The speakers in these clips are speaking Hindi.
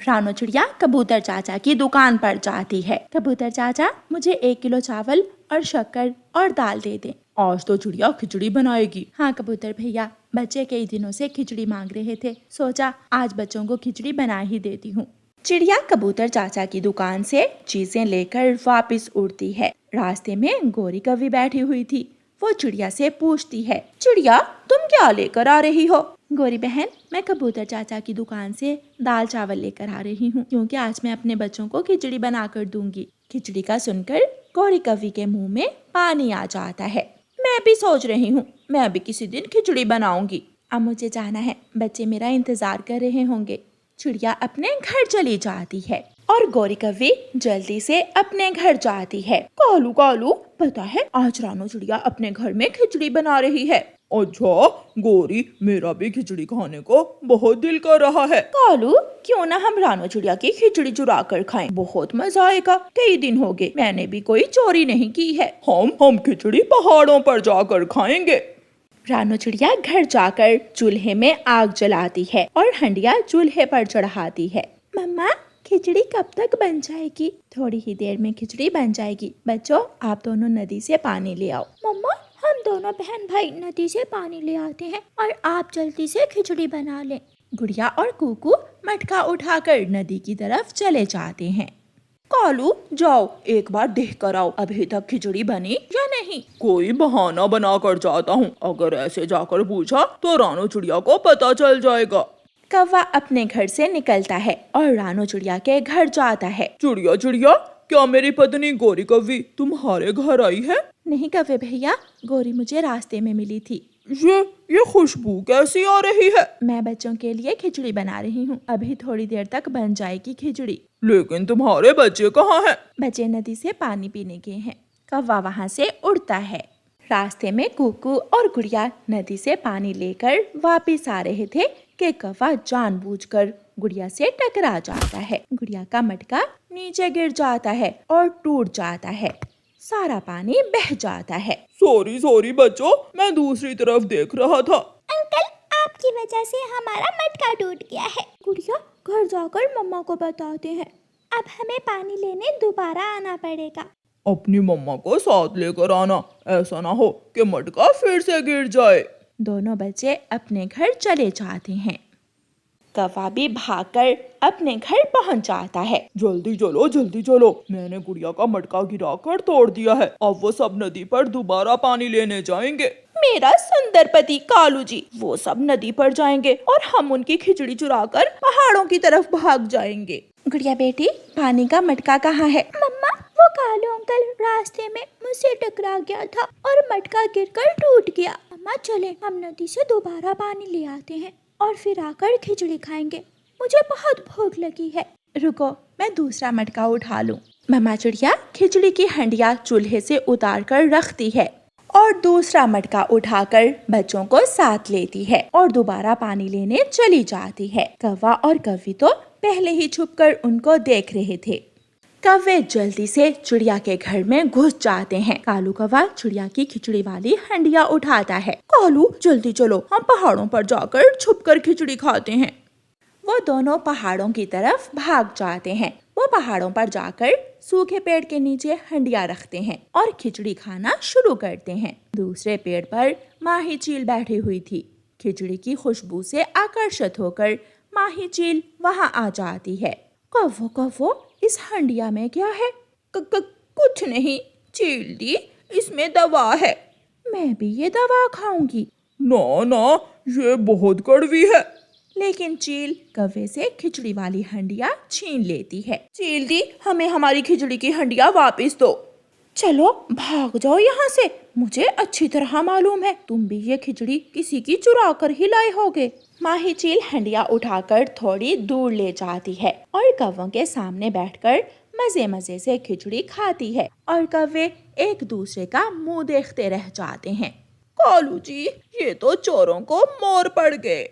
रानो चिड़िया कबूतर चाचा की दुकान पर जाती है। कबूतर चाचा, मुझे 1 किलो चावल और शक्कर और दाल दे दे। आज तो चिड़िया खिचड़ी बनाएगी। हाँ कबूतर भैया, बच्चे कई दिनों से खिचड़ी मांग रहे थे, सोचा आज बच्चों को खिचड़ी बना ही देती हूँ। चिड़िया कबूतर चाचा की दुकान से चीजें लेकर वापस उड़ती है। रास्ते में गोरी कौवी बैठी हुई थी। वो चिड़िया से पूछती है, चिड़िया तुम क्या लेकर आ रही हो? गोरी बहन, मैं कबूतर चाचा की दुकान से दाल चावल लेकर आ रही हूँ, क्योंकि आज मैं अपने बच्चों को खिचड़ी बना कर दूंगी। खिचड़ी का सुनकर गोरी कौवी के मुंह में पानी आ जाता है। मैं भी सोच रही हूँ, मैं भी किसी दिन खिचड़ी बनाऊंगी। अब मुझे जाना है, बच्चे मेरा इंतजार कर रहे होंगे। चिड़िया अपने घर चली जाती है और गोरी कौवी जल्दी से अपने घर जाती है। कालू कालू, पता है आज रानो चिड़िया अपने घर में खिचड़ी बना रही है। अच्छा गोरी, मेरा भी खिचड़ी खाने को बहुत दिल कर रहा है। कालू, क्यों ना हम रानो चिड़िया की खिचड़ी चुरा कर खाएं, बहुत मजा आएगा। कई दिन हो गए, मैंने भी कोई चोरी नहीं की है। हम खिचड़ी पहाड़ों पर जाकर खाएंगे। रानो चिड़िया घर जाकर चूल्हे में आग जलाती है और हंडिया चूल्हे पर चढ़ाती है। मम्मा, खिचड़ी कब तक बन जाएगी? थोड़ी ही देर में खिचड़ी बन जाएगी। बच्चों, आप दोनों नदी से पानी ले आओ। मम्मा, हम दोनों बहन भाई नदी से पानी ले आते हैं और आप जल्दी से खिचड़ी बना लें। गुड़िया और कुकू मटका उठाकर नदी की तरफ चले जाते हैं। कालू, जाओ एक बार देख कर आओ, अभी तक खिचड़ी बनी या नहीं। कोई बहाना बना कर जाता हूँ, अगर ऐसे जाकर पूछा तो रानो चिड़िया को पता चल जाएगा। कौवा अपने घर से निकलता है और रानो चिड़िया के घर जाता है। चिड़िया चिड़िया, क्या मेरी पत्नी गोरी कौवी तुम्हारे घर आई है? नहीं कौवे भैया, गोरी मुझे रास्ते में मिली थी। ये खुशबू कैसी आ रही है? मैं बच्चों के लिए खिचड़ी बना रही हूँ, अभी थोड़ी देर तक बन जाएगी खिचड़ी। लेकिन तुम्हारे बच्चे कहाँ हैं? बच्चे नदी से पानी पीने गए हैं। कौवा वहाँ से उड़ता है। रास्ते में कुकू और गुड़िया नदी से पानी लेकर वापिस आ रहे थे कि कौवा जानबूझकर गुड़िया से टकरा जाता है। गुड़िया का मटका नीचे गिर जाता है और टूट जाता है। सारा पानी बह जाता है। सॉरी बच्चों, मैं दूसरी तरफ देख रहा था। अंकल, आपकी वजह से हमारा मटका टूट गया है। गुड़िया, घर जाकर मम्मा को बताते हैं। अब हमें पानी लेने दोबारा आना पड़ेगा। अपनी मम्मा को साथ लेकर आना, ऐसा ना हो कि मटका फिर से गिर जाए। दोनों बच्चे अपने घर चले जाते हैं। कौवा भी भागकर अपने घर पहुंच जाता है। जल्दी चलो, मैंने गुड़िया का मटका गिराकर तोड़ दिया है। अब वो सब नदी पर दोबारा पानी लेने जाएंगे। मेरा सुंदर पति कालू जी, वो सब नदी पर जाएंगे और हम उनकी खिचड़ी चुराकर पहाड़ों की तरफ भाग जाएंगे। गुड़िया बेटी, पानी का मटका कहाँ है? मम्मा, वो कालू अंकल रास्ते में मुझसे टकरा गया था और मटका गिरकर टूट गया। मम्मा चले, हम नदी से दोबारा पानी ले आते हैं और फिर आकर खिचड़ी खाएंगे। मुझे बहुत भूख लगी है। रुको, मैं दूसरा मटका उठा लूं। मम्मा चिड़िया खिचड़ी की हंडिया चूल्हे से उतार कर रखती है और दूसरा मटका उठाकर बच्चों को साथ लेती है और दोबारा पानी लेने चली जाती है। कौवा और कौवी तो पहले ही छुपकर उनको देख रहे थे। कौवे जल्दी से चिड़िया के घर में घुस जाते हैं। कालू कौवा चिड़िया की खिचड़ी वाली हंडिया उठाता है। कालू, जल्दी चलो, हम पहाड़ों पर जाकर छुपकर खिचड़ी खाते हैं। वो दोनों पहाड़ों की तरफ भाग जाते हैं। वो पहाड़ों पर जाकर सूखे पेड़ के नीचे हंडिया रखते हैं और खिचड़ी खाना शुरू करते हैं। दूसरे पेड़ पर माही चील बैठी हुई थी। खिचड़ी की खुशबू से आकर्षित होकर माही चील वहाँ आ जाती है। कौवो कौवो, इस हंडिया में क्या है? कुछ नहीं चील दी, इसमें दवा है। मैं भी ये दवा खाऊंगी। ना, ये बहुत कड़वी है। लेकिन चील कौवे से खिचड़ी वाली हंडिया छीन लेती है। चील दी, हमें हमारी खिचड़ी की हंडिया वापस दो। चलो भाग जाओ यहाँ से, मुझे अच्छी तरह मालूम है तुम भी ये खिचड़ी किसी की चुरा कर ही लाए होगे। माही चील हंडिया उठाकर थोड़ी दूर ले जाती है और कौवों के सामने बैठकर मजे मजे से खिचड़ी खाती है और कौवे एक दूसरे का मुंह देखते रह जाते हैं। कालू जी, ये तो चोरों को मोर पड़ गए।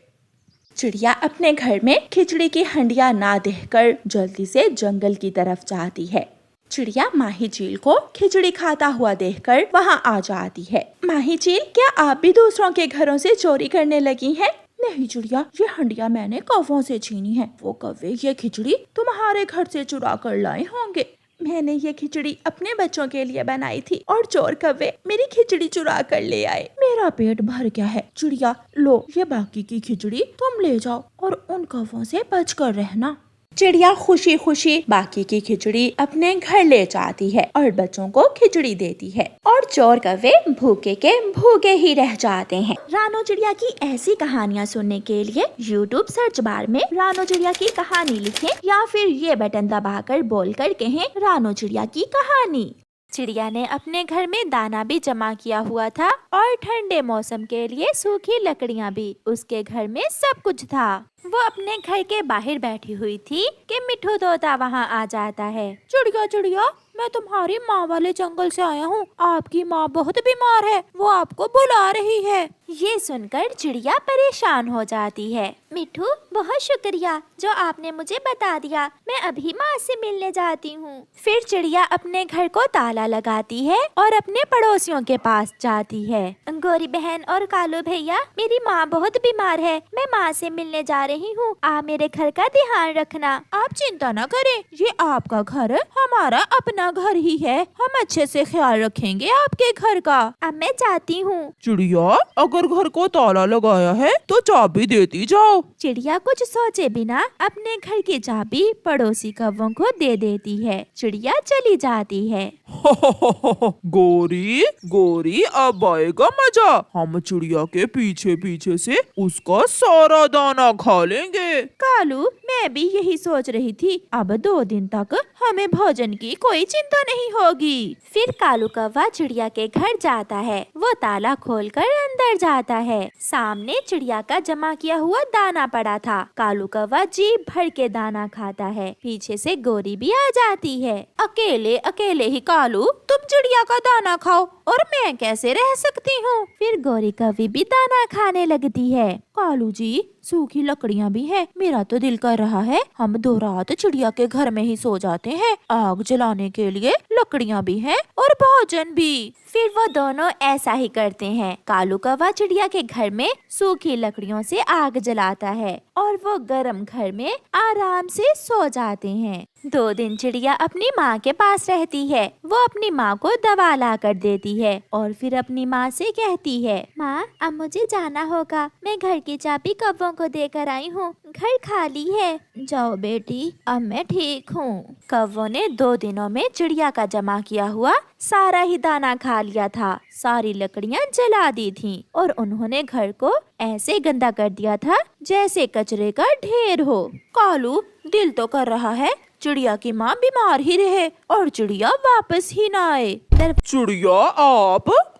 चिड़िया अपने घर में खिचड़ी की हंडिया ना देखकर जल्दी से जंगल की तरफ जाती है। चिड़िया माही चील को खिचड़ी खाता हुआ देखकर वहाँ आ जाती है। माही चील, क्या आप भी दूसरों के घरों से चोरी करने लगी हैं? नहीं चिड़िया, ये हंडिया मैंने कौवों से छीनी है। वो कौवे ये खिचड़ी तुम्हारे घर से चुरा कर लाए होंगे। मैंने ये खिचड़ी अपने बच्चों के लिए बनाई थी और चोर कौवे मेरी खिचड़ी चुरा कर ले आए। मेरा पेट भर गया है। चिड़िया लो, ये बाकी की खिचड़ी तुम ले जाओ और उन कौवों से बच कर रहना। चिड़िया खुशी खुशी बाकी की खिचड़ी अपने घर ले जाती है और बच्चों को खिचड़ी देती है और चोर कौवे भूखे के भूखे ही रह जाते हैं। रानो चिड़िया की ऐसी कहानियाँ सुनने के लिए YouTube सर्च बार में रानो चिड़िया की कहानी लिखें या फिर ये बटन दबाकर बोलकर कहें रानो चिड़िया की कहानी। चिड़िया ने अपने घर में दाना भी जमा किया हुआ था और ठंडे मौसम के लिए सूखी लकड़ियाँ भी। उसके घर में सब कुछ था। वो अपने घर के बाहर बैठी हुई थी कि मिठू तोता वहाँ आ जाता है। चिड़िया चिड़िया, मैं तुम्हारी माँ वाले जंगल से आया हूँ। आपकी माँ बहुत बीमार है, वो आपको बुला रही है। ये सुनकर चिड़िया परेशान हो जाती है। मिठू, बहुत शुक्रिया जो आपने मुझे बता दिया। मैं अभी माँ से मिलने जाती हूँ। फिर चिड़िया अपने घर को ताला लगाती है और अपने पड़ोसियों के पास जाती है। गौरी बहन और कालू भैया, मेरी माँ बहुत बीमार है, मैं माँ से मिलने जा रही हूँ। आप मेरे घर का ध्यान रखना। आप चिंता न करें, ये आपका घर हमारा अपना घर ही है। हम अच्छे से ख्याल रखेंगे आपके घर का। अब मैं जाती हूँ। चिड़िया, अगर घर को ताला लगाया है तो चाबी देती जाओ। चिड़िया कुछ सोचे बिना अपने घर की चाबी पड़ोसी कौवों को दे देती है। चिड़िया चली जाती है। गोरी गोरी, अब आएगा मजा। हम चिड़िया के पीछे पीछे से उसका सारा दाना खा लेंगे। कालू, मैं भी यही सोच रही थी। अब 2 दिन तक हमें भोजन की कोई चिंता नहीं होगी। फिर कालू कौवा चिड़िया के घर जाता है। वो ताला खोलकर अंदर जाता है। सामने चिड़िया का जमा किया हुआ दाना पड़ा था। कालू कौवा जी भर के दाना खाता है। पीछे से गोरी भी आ जाती है। अकेले अकेले ही कालू, तुम चिड़िया का दाना खाओ और मैं कैसे रह सकती हूँ। फिर गोरी कौवी भी दाना खाने लगती है। कालू जी, सूखी लकड़ियाँ भी हैं। मेरा तो दिल कर रहा है हम 2 रात चिड़िया के घर में ही सो जाते हैं। आग जलाने के लिए लकड़ियाँ भी हैं और भोजन भी। फिर वो दोनों ऐसा ही करते हैं। कालू कौवा चिड़िया के घर में सूखी लकड़ियों से आग जलाता है और वो गर्म घर में आराम से सो जाते हैं। 2 दिन चिड़िया अपनी माँ के पास रहती है। वो अपनी माँ को दवा ला कर देती है और फिर अपनी माँ से कहती है, माँ, अब मुझे जाना होगा। मैं घर की चाबी कौवों को देकर आई हूँ। घर खाली है। जाओ बेटी, अब मैं ठीक हूँ। कौवों ने 2 दिनों में चिड़िया का जमा किया हुआ सारा ही दाना खा लिया था। सारी लकड़ियाँ जला दी थीं और उन्होंने घर को ऐसे गंदा कर दिया था जैसे कचरे का ढेर हो। कालू, दिल तो कर रहा है चिड़िया की माँ बीमार ही रहे और चिड़िया वापस ही ना आए। चिड़िया,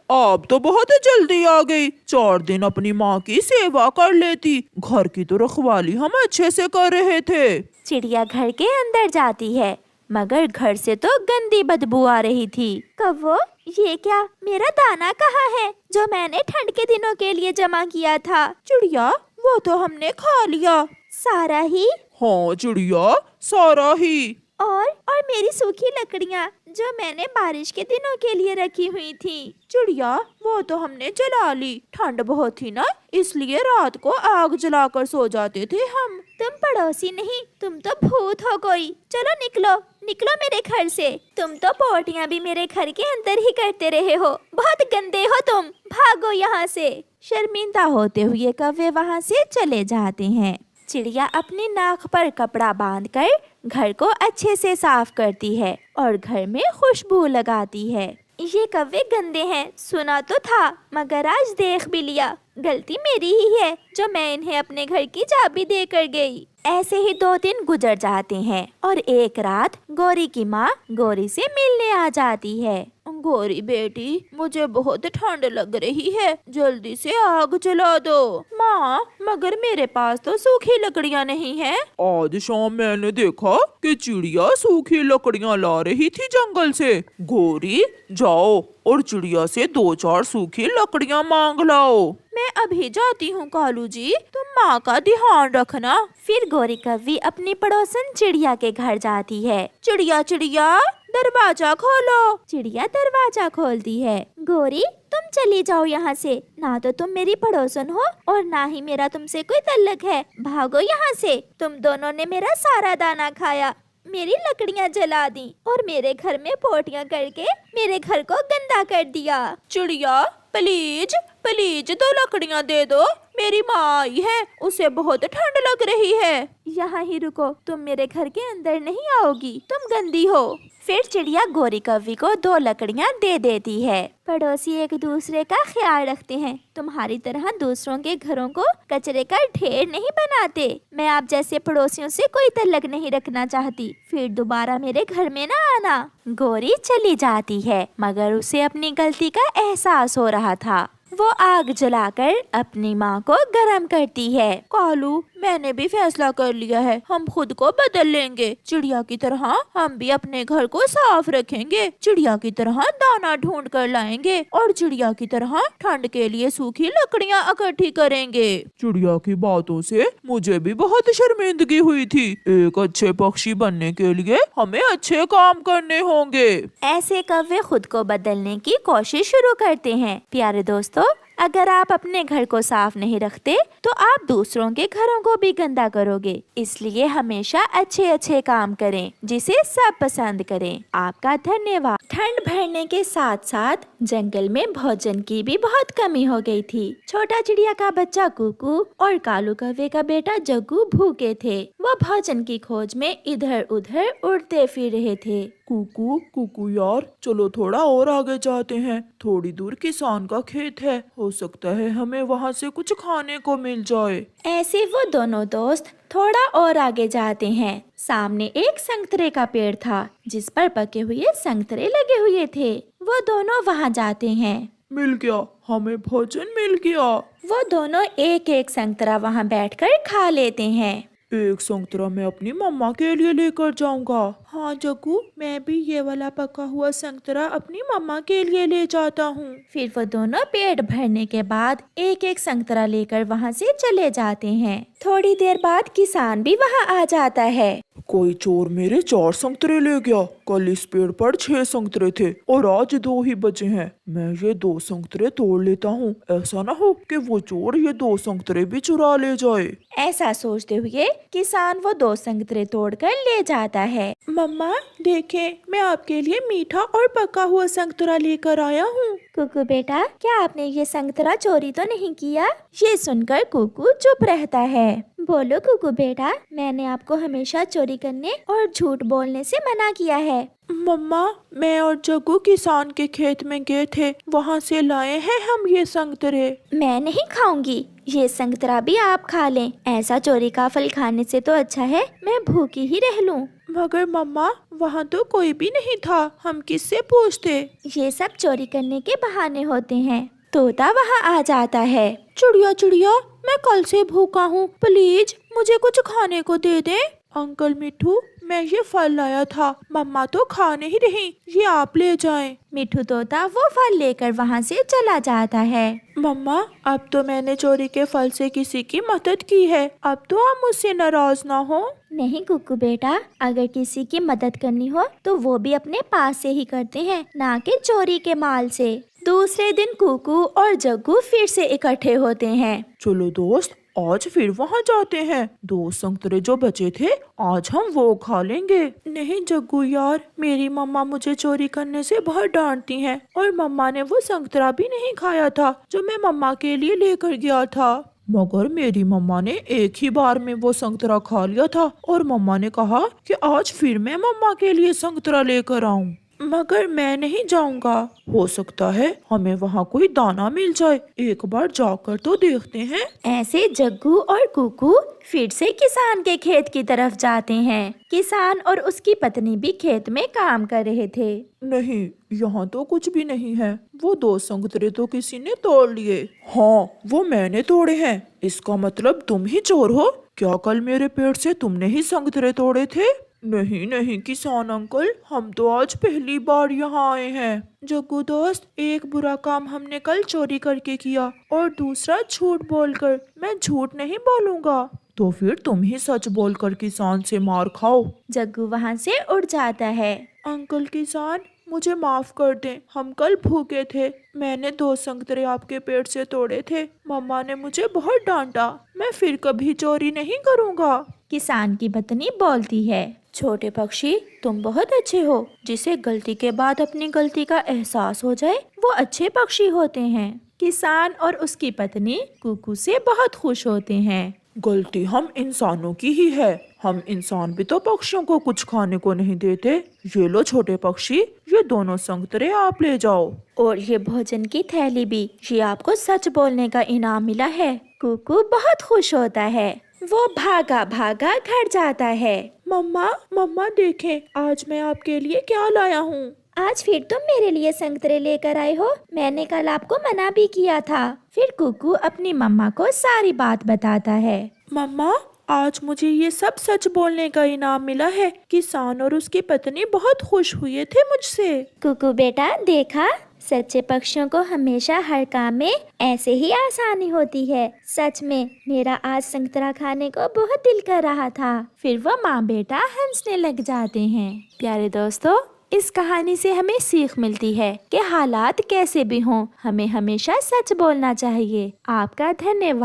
आप तो बहुत जल्दी आ गई। 4 दिन अपनी माँ की सेवा कर लेती। घर की तो रखवाली हम अच्छे से कर रहे थे। चिड़िया घर के अंदर जाती है मगर घर से तो गंदी बदबू आ रही थी। कौवो, ये क्या? मेरा दाना कहाँ है जो मैंने ठंड के दिनों के लिए जमा किया था? चिड़िया, वो तो हमने खा लिया। सारा ही? हाँ चिड़िया, सारा ही। और मेरी सूखी लकड़ियाँ जो मैंने बारिश के दिनों के लिए रखी हुई थी? चिड़िया, वो तो हमने जला ली। ठंड बहुत थी ना, इसलिए रात को आग जलाकर सो जाते थे हम। तुम पड़ोसी नहीं, तुम तो भूत हो कोई। चलो निकलो, निकलो मेरे घर से। तुम तो पोटियाँ भी मेरे घर के अंदर ही करते रहे हो। बहुत गंदे हो तुम, भागो यहाँ से। शर्मिंदा होते हुए कौवे वहाँ से चले जाते हैं। चिड़िया अपनी नाक पर कपड़ा बांधकर घर को अच्छे से साफ करती है और घर में खुशबू लगाती है। ये कौवे गंदे हैं, सुना तो था मगर आज देख भी लिया। गलती मेरी ही है जो मैं इन्हें अपने घर की चाबी देकर गई। ऐसे ही 2 दिन गुजर जाते हैं और एक रात गौरी की माँ गौरी से मिलने आ जाती है। गौरी बेटी, मुझे बहुत ठंड लग रही है, जल्दी से आग जला दो। माँ, मगर मेरे पास तो सूखी लकड़ियाँ नहीं हैं। आज शाम मैंने देखा कि चिड़िया सूखी लकड़ियाँ ला रही थी जंगल से। गौरी, जाओ और चिड़िया से 2-4 सूखी लकड़ियाँ मांग लाओ। मैं अभी जाती हूँ कालू जी, तुम माँ का ध्यान रखना। फिर गौरी कौवी अपनी पड़ोसन चिड़िया के घर जाती है। चिड़िया चिड़िया, दरवाजा खोलो। चिड़िया दरवाजा खोलती है। गौरी, तुम चली जाओ यहाँ से। ना तो तुम मेरी पड़ोसन हो और ना ही मेरा तुमसे कोई ताल्लुक है। भागो यहाँ से। तुम दोनों ने मेरा सारा दाना खाया, मेरी लकड़ियाँ जला दी और मेरे घर में पोटियाँ करके मेरे घर को गंदा कर दिया। चिड़िया प्लीज प्लीज 2 लकड़ियाँ दे दो, मेरी माँ आई है, उसे बहुत ठंड लग रही है। यहाँ ही रुको, तुम मेरे घर के अंदर नहीं आओगी, तुम गंदी हो। फिर चिड़िया गोरी कौवी को 2 लकड़ियाँ दे देती है। पड़ोसी एक दूसरे का ख्याल रखते हैं, तुम्हारी तरह दूसरों के घरों को कचरे का ढेर नहीं बनाते। मैं आप जैसे पड़ोसियों से कोई तल्लक नहीं रखना चाहती, फिर दोबारा मेरे घर में ना आना। गोरी चली जाती है, मगर उसे अपनी गलती का एहसास हो रहा था। वो आग जलाकर अपनी माँ को गरम करती है। कालू, मैंने भी फैसला कर लिया है, हम खुद को बदल लेंगे। चिड़िया की तरह हम भी अपने घर को साफ रखेंगे, चिड़िया की तरह दाना ढूंढ कर लाएंगे और चिड़िया की तरह ठंड के लिए सूखी लकड़ियाँ इकट्ठी करेंगे। चिड़िया की बातों से मुझे भी बहुत शर्मिंदगी हुई थी। एक अच्छे पक्षी बनने के लिए हमें अच्छे काम करने होंगे। ऐसे कौवे खुद को बदलने की कोशिश शुरू करते हैं। प्यारे दोस्तों, अगर आप अपने घर को साफ नहीं रखते तो आप दूसरों के घरों को भी गंदा करोगे। इसलिए हमेशा अच्छे अच्छे काम करें जिसे सब पसंद करें। आपका धन्यवाद। ठंड बढ़ने के साथ साथ जंगल में भोजन की भी बहुत कमी हो गई थी। छोटा चिड़िया का बच्चा कुकू और कालू कौवे का बेटा जग्गू भूखे थे। वो भोजन की खोज में इधर उधर उड़ते फिर रहे थे। कुकू कुकू यार, चलो थोड़ा और आगे जाते हैं, थोड़ी दूर किसान का खेत है, हो सकता है हमें वहाँ से कुछ खाने को मिल जाए। ऐसे वो दोनों दोस्त थोड़ा और आगे जाते हैं। सामने एक संतरे का पेड़ था जिस पर पके हुए संतरे लगे हुए थे। वो दोनों वहाँ जाते हैं। मिल गया, हमें भोजन मिल गया। वो दोनों एक एक संतरा वहाँ बैठकर खा लेते हैं। एक संतरा मैं अपनी मम्मा के लिए लेकर जाऊंगा। हाँ जग्गू, मैं भी ये वाला पका हुआ संतरा अपनी मम्मा के लिए ले जाता हूँ। फिर वो दोनों पेट भरने के बाद एक एक संतरा लेकर वहाँ से चले जाते हैं। थोड़ी देर बाद किसान भी वहाँ आ जाता है। कोई चोर मेरे 4 संतरे ले गया। कल इस पेड़ पर 6 संतरे थे और आज 2 ही बचे हैं। मैं ये 2 संतरे तोड़ लेता हूँ, ऐसा ना हो कि वो चोर ये 2 संतरे भी चुरा ले जाए। ऐसा सोचते हुए किसान वो 2 संतरे तोड़कर ले जाता है। मम्मा देखें, मैं आपके लिए मीठा और पका हुआ संतरा लेकर आया हूँ। कुकू बेटा, क्या आपने ये संतरा चोरी तो नहीं किया? ये सुनकर कुकू चुप रहता है। बोलो कुकू बेटा, मैंने आपको हमेशा चोरी करने और झूठ बोलने से मना किया है। मम्मा, मैं और जग्गू किसान के खेत में गए थे, वहाँ से लाए हैं हम ये संतरे। मैं नहीं खाऊंगी, ये संतरा भी आप खा लें। ऐसा चोरी का फल खाने से तो अच्छा है मैं भूखी ही रह लूं। मगर मम्मा, वहाँ तो कोई भी नहीं था, हम किससे पूछते? ये सब चोरी करने के बहाने होते हैं। तोता वहाँ आ जाता है। चिड़िया चिड़िया, मैं कल से भूखा हूँ, प्लीज मुझे कुछ खाने को दे दे। अंकल मिठू, मैं ये फल लाया था, मम्मा तो खा नहीं रही, ये आप ले जाएं। मिठू तोता वो फल लेकर वहाँ से चला जाता है। मम्मा, अब तो मैंने चोरी के फल से किसी की मदद की है, अब तो आप मुझसे नाराज ना हो। नहीं कुकू बेटा, अगर किसी की मदद करनी हो तो वो भी अपने पास से ही करते हैं, ना कि चोरी के माल से। दूसरे दिन कुकू और जग्गू फिर से इकट्ठे होते हैं। चलो दोस्त, आज फिर वहाँ जाते हैं। 2 संतरे जो बचे थे आज हम वो खा लेंगे। नहीं जग्गू यार, मेरी मम्मा मुझे चोरी करने से बहुत डांटती हैं और मम्मा ने वो संतरा भी नहीं खाया था जो मैं मम्मा के लिए लेकर गया था। मगर मेरी मम्मा ने एक ही बार में वो संतरा खा लिया था और मम्मा ने कहा कि आज फिर मैं मम्मा के लिए संतरा लेकर आऊं। मगर मैं नहीं जाऊंगा। हो सकता है हमें वहाँ कोई दाना मिल जाए, एक बार जाकर तो देखते हैं। ऐसे जग्गू और कुकू फिर से किसान के खेत की तरफ जाते हैं। किसान और उसकी पत्नी भी खेत में काम कर रहे थे। नहीं, यहाँ तो कुछ भी नहीं है। वो 2 संतरे तो किसी ने तोड़ लिए। हाँ, वो मैंने तोड़े हैं। इसका मतलब तुम ही चोर हो क्या? कल मेरे पेड़ से तुमने ही संतरे तोड़े थे? नहीं नहीं किसान अंकल, हम तो आज पहली बार यहाँ आए हैं। जग्गू दोस्त, एक बुरा काम हमने कल चोरी करके किया और दूसरा झूठ बोलकर। मैं झूठ नहीं बोलूँगा। तो फिर तुम ही सच बोलकर किसान से मार खाओ। जग्गू वहाँ से उड़ जाता है। अंकल किसान, मुझे माफ कर दें, हम कल भूखे थे। मैंने 2 संतरे आपके पेड़ से तोड़े थे। मम्मा ने मुझे बहुत डांटा। मैं फिर कभी चोरी नहीं करूँगा। किसान की पत्नी बोलती है, छोटे पक्षी तुम बहुत अच्छे हो। जिसे गलती के बाद अपनी गलती का एहसास हो जाए वो अच्छे पक्षी होते हैं। किसान और उसकी पत्नी कुकू से बहुत खुश होते हैं। गलती हम इंसानों की ही है। हम इंसान भी तो पक्षियों को कुछ खाने को नहीं देते। ये लो छोटे पक्षी, ये दोनों संतरे आप ले जाओ। और ये भोजन की थैली भी। ये आपको सच बोलने का इनाम मिला है। कुकू बहुत खुश होता है। वो भागा भागा घर जाता है। मम्मा मम्मा देखें, आज मैं आपके लिए क्या लाया हूँ। आज फिर तुम मेरे लिए संतरे लेकर आए हो। मैंने कल आपको मना भी किया था। फिर कुकू अपनी मम्मा को सारी बात बताता है। मम्मा, आज मुझे ये सब सच बोलने का इनाम मिला है। किसान और उसकी पत्नी बहुत खुश हुए थे मुझसे। कुकू बेटा, देखा, सच्चे पक्षियों को हमेशा हर काम में ऐसे ही आसानी होती है। सच में मेरा आज संतरा खाने को बहुत दिल कर रहा था। फिर वो माँ बेटा हंसने लग जाते हैं। प्यारे दोस्तों, इस कहानी से हमें सीख मिलती है कि हालात कैसे भी हों, हमें हमेशा सच बोलना चाहिए। आपका धन्यवाद।